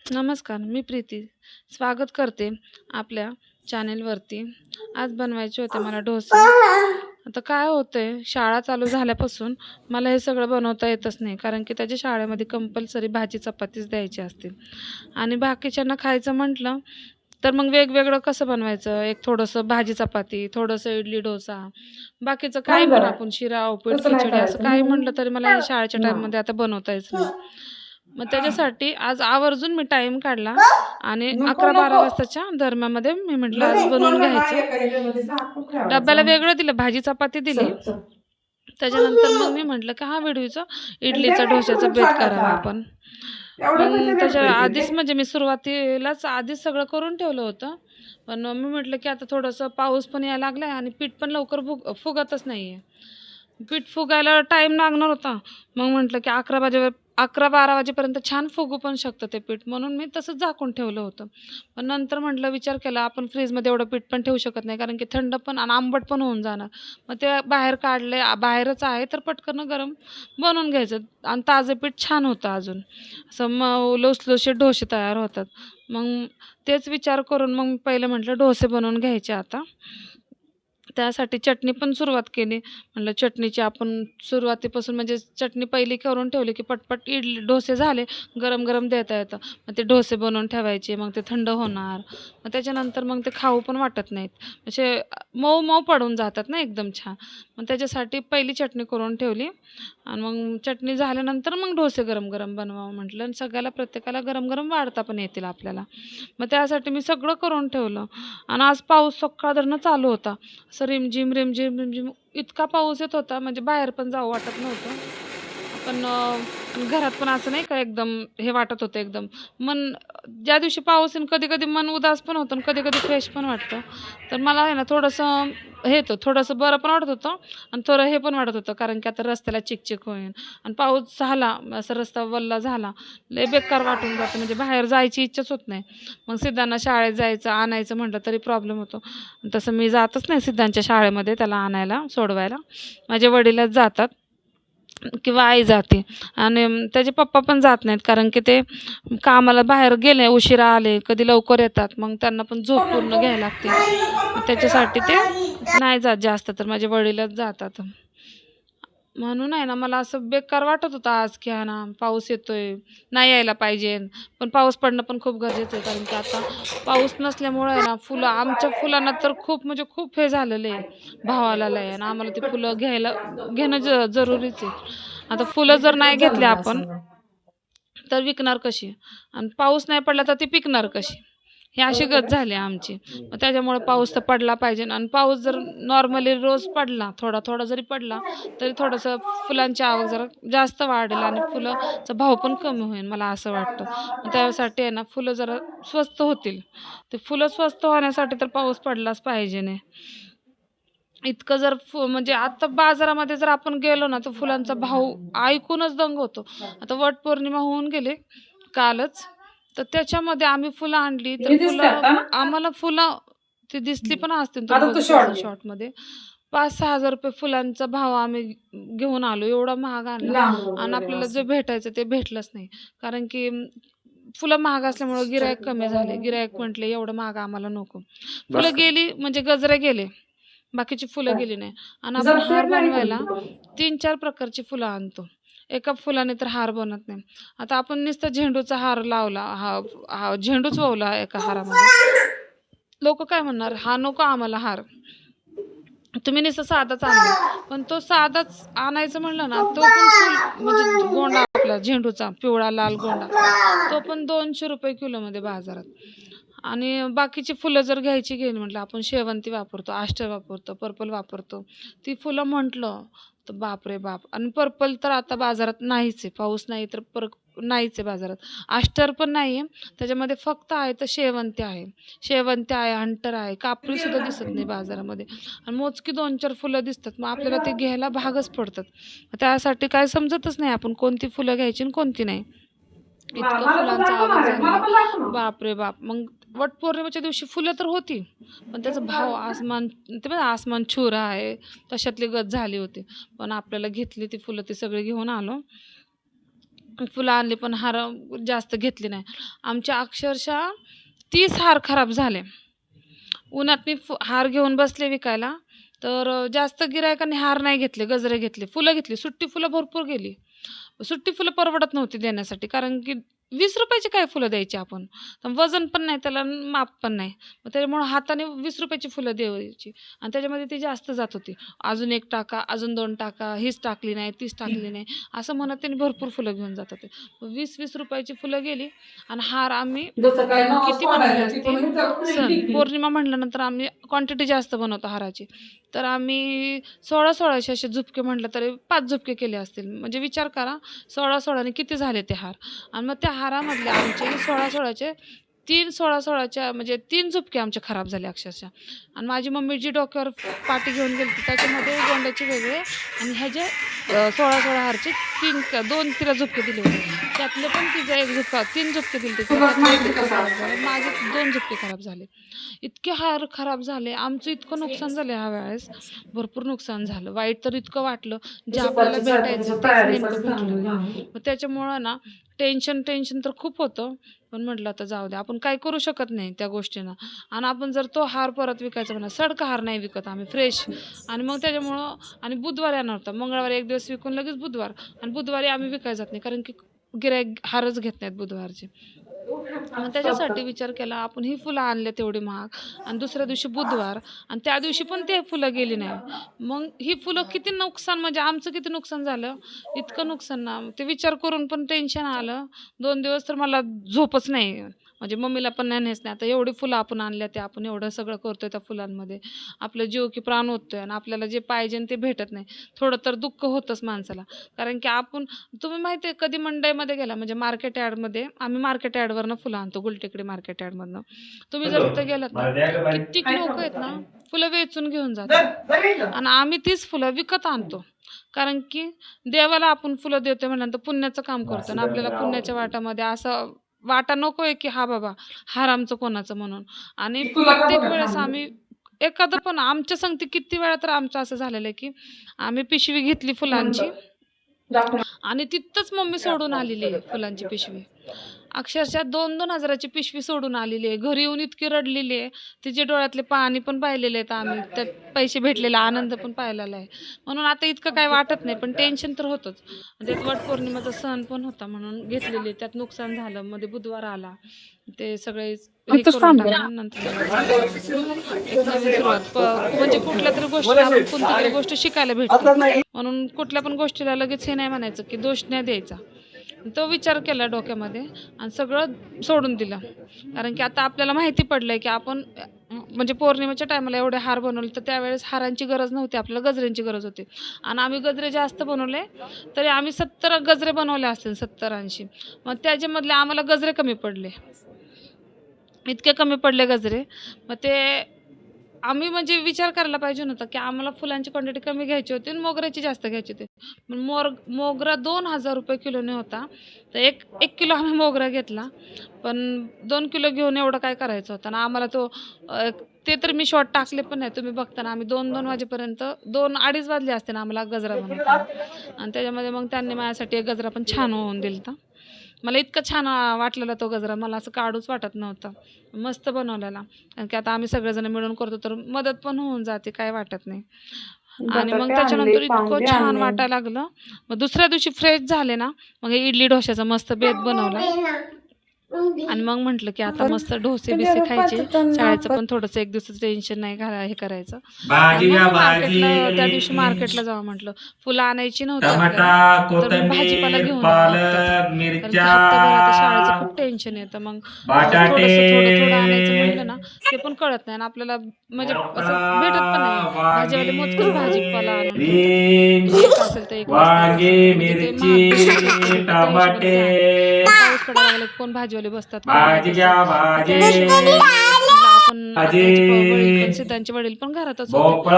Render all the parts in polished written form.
नमस्कार, मी प्रीती. स्वागत करते आपल्या चॅनेलवरती. आज बनवायचे होते मला डोसे. आता काय होतंय, शाळा चालू झाल्यापासून मला हे सगळं बनवता येतच नाही. कारण की त्याच्या शाळेमध्ये कंपल्सरी भाजी चपातीच द्यायची असते आणि बाकीच्यांना खायचं म्हटलं, तर मग वेगवेगळं कसं बनवायचं? एक थोडंसं भाजी चपाती, थोडंसं इडली डोसा, बाकीचं काही थांब पण जरा. आपण शिरा, उपीट, तसं नाही खिचडी असं काही करायचं. म्हटलं तरी मला हे शाळेच्या नाही. टाईममध्ये आता बनवता यायचं नाही. मग त्याच्यासाठी आज आवर्जून मी टाईम काढला आणि नको 11-12 नको. वाजताच्या दरम्यानमध्ये मी म्हटलं आज लगेच बनवून थोडं ना घ्यायचं. एका ह्याच्यामध्ये झाकून डब्याला ठेवायचं. वेगळं दिलं, भाजी चपाती दिली. चल चल. त्याच्यानंतर मग मी म्हटलं की हा व्हिडिओचा द्या इडलीचा ना डोश्याचा करून बेत करावा छोटासा. आपण. एवढं मग कसं त्याच्या भेटतंय ते दे. आधीच म्हणजे मी सुरुवातीलाच आधीच सगळं करून ठेवलं होतं. पण मी म्हटलं की आता थोडंसं पाऊस पण यायला लागलाय आणि पीठ पण लवकर फुगतच नाहीये. पीठ फुगायला टाईम लागणार होता. मग म्हटलं की 11-12 वाजेपर्यंत छान फुगू पण शकतं ते पीठ, म्हणून मी तसंच झाकून ठेवलं होतं. पण नंतर म्हटलं विचार केला आपण फ्रीजमध्ये एवढं पीठ पण ठेवू शकत नाही, कारण की थंड पण आणि आंबट पण होऊन जाणार. मग ते बाहेर काढले, बाहेरच आहे तर पटकन गरम बनवून घ्यायचं आणि ताजं पीठ छान होतं अजून. असं मग लुसलुशीत डोसे तयार होतात. मग तेच विचार करून मग मी पहिलं म्हटलं डोसे बनवून घ्यायचे आता. त्यासाठी चटणी पण सुरुवात केली. म्हटलं चटणीची आपण सुरुवातीपासून म्हणजे चटणी पहिली करून ठेवली, की पटपट इडली डोसे झाले, गरम-गरम देता येतं. मग ते डोसे बनवून ठेवायचे, मग ते थंड होणार. मग त्याच्यानंतर मग ते खाऊ पण वाटत नाहीत. असे मऊ-मऊ पडून जातात ना एकदम छान. मग त्याच्यासाठी पहिली चटणी करून ठेवली आणि मग चटणी झाल्यानंतर मग डोसे गरम-गरम बनवावं म्हटलं आणि सगळ्याला प्रत्येकाला गरम-गरम वाढता पण येतील आपल्याला. मग त्यासाठी मी सगळं करून ठेवलं आणि आज पाऊस सकाळधरनं चालू होता. असं रिमझिम, रिमझिम, रिमझिम इतका पाऊस येत होता म्हणजे बाहेर पण जावं वाटत नव्हतं. पण घरात पण असं नाही का एकदम हे वाटत होतं एकदम. मन ज्या दिवशी पाऊस येईन कधी-कधी मन उदास पण होतं आणि कधी-कधी फ्रेश पण वाटतं. तर मला आहे ना थोडंसं हे होतं, थोडंसं बरं पण वाटत होतं आणि थोडं हे पण वाटत होतं, कारण की आता रस्त्याला चिकचिक होईल आणि पाऊस झाला, असा रस्ता वल्ला झाला, लय बेकार वाटून जातं म्हणजे बाहेर जायची इच्छाच होत नाही. मग सिद्धांना शाळेत जायचं, आणायचं म्हटलं तरी प्रॉब्लेम होतो. तसं मी जातच नाही सिद्धांच्या शाळेमध्ये त्याला आणायला, सोडवायला. माझे वडीलच जातात किंवा आई जाते आणि त्याचे पप्पा पण जात नाहीत, कारण की ते कामाला बाहेर गेले, उशिरा आले, कधी लवकर येतात. मग त्यांना पण झोप पूर्ण घ्यायला लागते. मग त्याच्यासाठी ते नाही जात जास्त, तर माझे वडीलच जातात. म्हणून आहे ना मला असं बेकार वाटत होतं आज, की हा ना पाऊस येतोय, नाही यायला पाहिजे. पण पाऊस पडणं पण खूप गरजेचं आहे, कारण की आता पाऊस नसल्यामुळे आहे ना फुलं आमच्या फुलांना तर खूप म्हणजे खूप हे झालेलं आहे, भाव आलेला आहे आणि आम्हाला ती फुलं घेणं जरुरीच आहे. आता फुलं जर नाही विकतच घेतली झालं आपण असं. तर विकणार कशी? आणि पाऊस नाही पडला तर ती पिकणार कशी? ही अशी गत झाली आमची. मग त्याच्यामुळे पाऊस तर पडला पाहिजे आणि पाऊस जर नॉर्मली रोज पडला, थोडा-थोडा जरी पडला, तरी थोडंसं फुलांची आवक जरा जास्त वाढेल आणि फुलाचा भाव पण कमी होईल, मला असं वाटतं. मग त्यासाठी आहे ना फुलं जरा स्वस्त होतील. ते फुलं स्वस्त होण्यासाठी तर पाऊस पडलाच पाहिजे नाही. इतकं जर म्हणजे आता बाजारामध्ये जर आपण गेलो ना, तर फुलांचा भाव ऐकूनच दंग होतो. आता वटपौर्णिमा होऊन गेली कालच, तर त्याच्यामध्ये आम्ही फुलं आणली, तर मी दिसतात फुलं ना. आम्हाला फुलं ती दिसली पण असतील, तुम्ही आता तू बघितलं शॉर्ट असेल घे. शॉर्टमध्ये. ₹5,000-6,000 फुलांचा भाव आम्ही घेऊन आलो. एवढा महाग आणला लांब आणि वगैरे आपल्याला जे असं. भेटायचं ते भेटलंच नाही. कारण की फुलं महाग असल्यामुळं गिराईक कमी झाले. गिराईक म्हटले, "एवढं महाग आम्हाला नको." बस फुलं कर. गेली म्हणजे गजरे गेले. बाकीची फुलं गेली नाही आणि आपण जरा हार सेट नाही बनवायला करून. 3-4 प्रकारची फुलं आणतो. एका फुलाने तर हार बनत नाही. आता आपण नुसता झेंडूचा हार लावला, हा हा झेंडूच ववला एका हारामध्ये. लोकं काय म्हणणार, "हा नको आम्हाला हार. तुम्ही नुसता साधाच आणलाय." पण तो साधाच आणायचं म्हणलं ना, तो पण फुल म्हणजे गोंडा आपला झेंडूचा पिवळा लाल गोंडा, तो पण ₹200 किलोमध्ये बाजारात. आणि बाकीची फुलं जर घ्यायची गेली म्हटलं, आपण शेवंती वापरतो, आष्टर वापरतो, पर्पल वापरतो. ती फुलं म्हटलं तर बापरे बाप! आणि पर्पल तर आता बाजारात नाहीच आहे. पाऊस नाही तर नाहीच आहे बाजारात. आष्टर पण नाही आहे. त्याच्यामध्ये फक्त आहे तर शेवंती आहे. शेवंती आहे, हंटर आहे, कापरीसुद्धा दिसत नाही बाजारामध्ये आणि मोजकी 2-4 फुलं दिसतात. मग आपल्याला ते घ्यायला भागच पडतात. त्यासाठी काय समजतच नाही आपण कोणती फुलं घ्यायची आणि कोणती नाही. इतकं मला पण फुलांचा दाखव आवक ना. मला झालेली पण दाखव ना. बापरे बाप! मग वटपौर्णिमेच्या दिवशी फुलं तर होती, पण त्याचा भाव ते बघा आसमान छुरा आहे, तशातली गत झाली होती. पण आपल्याला घेतली ती फुलं ती सगळी घेऊन आलो फुलं आणली पण हार जास्त घेतली नाही. आमच्या अक्षरशः 30 हार खराब झाले. उन्हात मी हार घेऊन बसले विकायला, तर जास्त गिऱ्हाईकांनी हार नाही घेतले, गजरे घेतले, फुलं घेतली. सुट्टी फुलं भरपूर गेली. सुट्टी फुलं परवडत नव्हती देण्यासाठी, कारण की 20 रुपयाची काय फुलं द्यायची आपण? तर वजन पण नाही त्याला आणि माप पण नाही. मग त्याच्यामुळं हाताने 20 रुपयाची फुलं द्यायची आणि त्याच्यामध्ये ती जास्त जात होती. अजून 1 टाका, अजून 2 टाका, हीच टाकली नाही, तीच टाकली नाही, असं म्हणत त्यांनी भरपूर फुलं घेऊन जात होते. 20-20 रुपयाची फुलं गेली आणि हार आम्ही किती बनवले असतील? पौर्णिमा म्हटल्यानंतर आम्ही क्वांटिटी जास्त बनवतो हाराची. तर आम्ही 16-16चे असे झुपके म्हटलं तरी 5 झुपके केले असतील. म्हणजे विचार करा 16-16ने किती झाले ते हार. आणि मग त्या हारामधले आमचे 16-16चे 3 16-16च्या म्हणजे 3 झुपके आमचे खराब झाले अक्षरशः. आणि माझी मम्मी जी डोक्यावर पाटी घेऊन गेली होती त्याच्यामध्ये गोंड्याचे वेगळे आणि ह्याचे 16-16 हारचे 2 तिला झुपके दिले होते. त्यातले पण तिचा 1 झुपका 3 झुपके दिले होते. माझे 2 झुपके खराब झाले. इतके हार खराब झाले. आमचं इतकं नुकसान झालं ह्या वेळेस, भरपूर नुकसान झालं. वाईट तर इतकं वाटलं, जे आपल्याला भेटायचं तेच नेमकं भेटलं नाही. मग त्याच्यामुळं ना टेन्शन तर खूप होतं. पण म्हटलं आता जाऊ दे, आपण काही करू शकत नाही त्या गोष्टींना. आणि आपण जर तो हार परत विकायचा म्हणा, सडका हार नाही विकत आम्ही, फ्रेश. आणि मग त्याच्यामुळं आणि बुधवारी येणार होता, मंगळवारी 1 दिवस विकून लगेच बुधवार. आणि बुधवारी आम्ही विकायला जात नाही, कारण की गिऱ्हाईक हारच घेत नाहीत बुधवारचे. मग त्याच्यासाठी विचार केला आपण ही फुलं आणले तेवढी महाग आणि दुसऱ्या दिवशी बुधवार आणि त्या दिवशी पण ते फुलं गेली नाही. मग ही फुलं किती नुकसान, म्हणजे आमचं किती नुकसान झालं, इतकं नुकसान ना ते विचार करून पण टेन्शन आलं. 2 दिवस तर मला झोपच नाही. म्हणजे मम्मीला पण नाही नाही आता एवढी फुलं आपण आणल्या, ते आपण एवढं सगळं करतोय त्या फुलांमध्ये, आपलं जीव की प्राण होतोय आणि आपल्याला जे पाहिजे ते भेटत नाही. थोडं तर दुःख होतंच माणसाला. कारण की आपण, तुम्ही माहिती आहे कधी मंडईमध्ये गेला म्हणजे मार्केट यार्डमध्ये, आम्ही मार्केट यार्डवरनं फुलं आणतो, गुलटेकडी मार्केट यार्डमधनं. तुम्ही जर तिथं गेलात ना, कित्येक लोक आहेत ना फुलं वेचून घेऊन जातात आणि आम्ही तीच फुलं विकत आणतो. कारण की देवाला आपण फुलं देतोय म्हणल्यानंतर पुण्याचं काम करतो आणि आपल्याला पुण्याच्या वाटामध्ये असं वाटा नकोय की हा बाबा हार आमचं कोणाचं म्हणून. आणि प्रत्येक वेळेस आम्ही एखादं पण आमच्या संगती किती वेळा तर आमचं असं झालेलं आहे की आम्ही पिशवी घेतली फुलांची आणि तिथंच मम्मी सोडून आलेली आहे फुलांची पिशवी. अक्षरशः 2-2 हजाराची पिशवी सोडून आलेली आहे. घरी येऊन इतकी रडलेली आहे. तिचे डोळ्यातले पाणी पण पाहिलेले आहेत आम्ही. त्यात पैसे भेटलेला आनंद पण पाहिलेला आहे. म्हणून आता इतकं काय वाटत नाही, पण टेन्शन तर होतंच. त्यात वटपौर्णिमेचा सण पण होता म्हणून घेतलेले. त्यात नुकसान झालं. मध्ये बुधवार आला. ते सगळे हे करून टाकलं. नंतर एक नवीन सुरुवात. म्हणजे कुठल्या तरी गोष्टी आपण कोणती तरी गोष्ट शिकायला भेटते. म्हणून कुठल्या पण गोष्टीला लगेच हे नाही म्हणायचं की दोष नाही द्यायचा. तो विचार केला डोक्यामध्ये आणि सगळं सोडून दिलं. कारण की आता आपल्याला माहिती पडलंय की आपण म्हणजे पौर्णिमेच्या टायमाला एवढे हार बनवले, तर त्यावेळेस हारांची गरज नव्हती, आपल्याला गजऱ्यांची गरज होती. आणि आम्ही गजरे जास्त बनवले, तरी आम्ही 70 गजरे बनवले असतील, 70-80. मग त्याच्यामधले आम्हाला गजरे कमी पडले, इतके कमी पडले गजरे. मग ते आम्ही म्हणजे विचार करायला पाहिजे नव्हता की आम्हाला फुलांची क्वांटिटी कमी घ्यायची होती आणि मोगऱ्याची जास्त घ्यायची होती. पण मोगरा 2000 रुपये किलोने होता, तर एक किलो आम्ही मोगरा घेतला. पण 2 किलो घेऊन एवढं काय करायचं होतं ना आम्हाला. तो ते तर मी शॉर्ट टाकले पण नाही. तुम्ही बघताना आम्ही 2-2 वाजेपर्यंत 2-2:30 वाजले असते ना आम्हाला गजरा बनवताना. आणि त्याच्यामध्ये मग त्यांनी माझ्यासाठी एक गजरा पण छान होऊन दिला. मला इतकं छान वाटलेला तो गजरा, मला असं काढूच वाटत नव्हतं, मस्त बनवलेला. कारण की आता आम्ही सगळेजण मिळून करतो तर मदत पण होऊन जाते, काय वाटत नाही. आणि मग त्याच्यानंतर इतकं छान वाटायला लागलं. मग दुसऱ्या दिवशी फ्रेश झाले ना, मग इडली डोश्याचा मस्त बेत बनवला. आणि मग म्हटलं की आता मस्त डोसे बिसे खायचे, शाळेचं पण थोडंसं एक दिवसाचं टेन्शन नाही हे करायचं. मार्केटला त्या दिवशी मार्केटला जावं म्हटलं, फुलं आणायची नव्हती तर मी भाजीपाला घेऊन हप्त्याभर शाळेचं खूप टेन्शन येतं. मग थोडं आणायचं म्हटलं ना ते पण कळत नाही आणि आपल्याला म्हणजे असं भेटत पण नाही. भाजीवाले मोजकच भाजीपाला आणून ठेवतात. असेल तर एक पाऊस पडायला लागला कोण भाजीवाले बसतात, आपण सिद्धांचे वडील पण घरातच होते,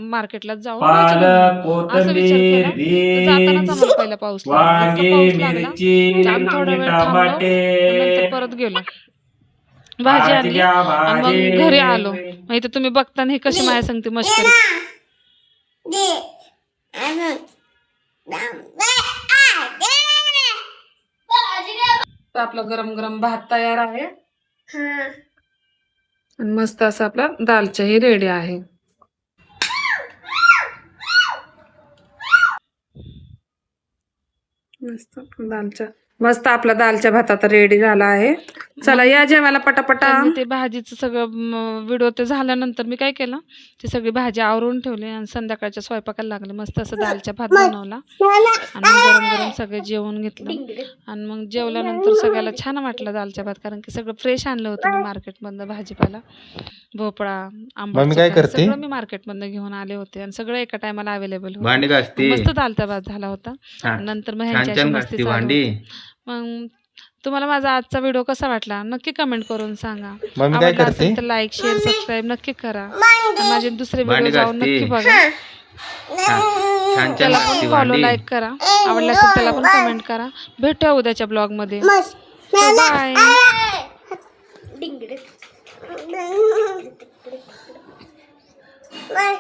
मार्केटला जाऊन असं विचार केला. जातानाच आम्हाला पहिला पाऊस लागला, थोडा वेळ थांबलो, नंतर परत गेलो, भाजी आणली आणि मग घरी आलो. मग इथे तुम्ही बघताना हे कशी माझ्या सांगते मस्करी. तर आपला गरम गरम भात तयार आहे आणि मस्त असा आपला दालचाही रेडी आहे. मस्त आपला दालच्या भात आता रेडी झाला आहे. चला या जेवायला पटापटा. ते भाजीचं सगळं व्हिडिओ ते झाल्यानंतर मी काय केलं, ती सगळी भाजी आवरून ठेवली आणि संध्याकाळच्या स्वयंपाकाला लागले. मस्त असं दालच्या भात बनवला आणि गरम गरम सगळं जेवण घेतलं आणि मग जेवल्यानंतर सगळ्याला छान वाटलं दालच्या भात, कारण की सगळं फ्रेश आणलं होतं मी मार्केटमधनं भाजीपाला, भोपळा, आंबट सगळं मी मार्केटमधनं घेऊन आले होते आणि सगळं एका टायमाला अवेलेबल होतं. मस्त दालचा भात झाला होता. नंतर मग ह्यांच्याशी मस्ती चालू होती. मग तुम्हाला माझा आजचा व्हिडिओ कसा वाटला नक्की कमेंट करून सांगा. आवडला असेल तर लाईक शेअर सबस्क्राईब नक्की करा आणि माझे दुसरे व्हिडिओ जाऊन नक्की बघा. त्याला पण फॉलो लाईक करा. आवडला असेल त्याला पण कमेंट करा. भेटूया उद्याच्या ब्लॉग मध्ये. बाय.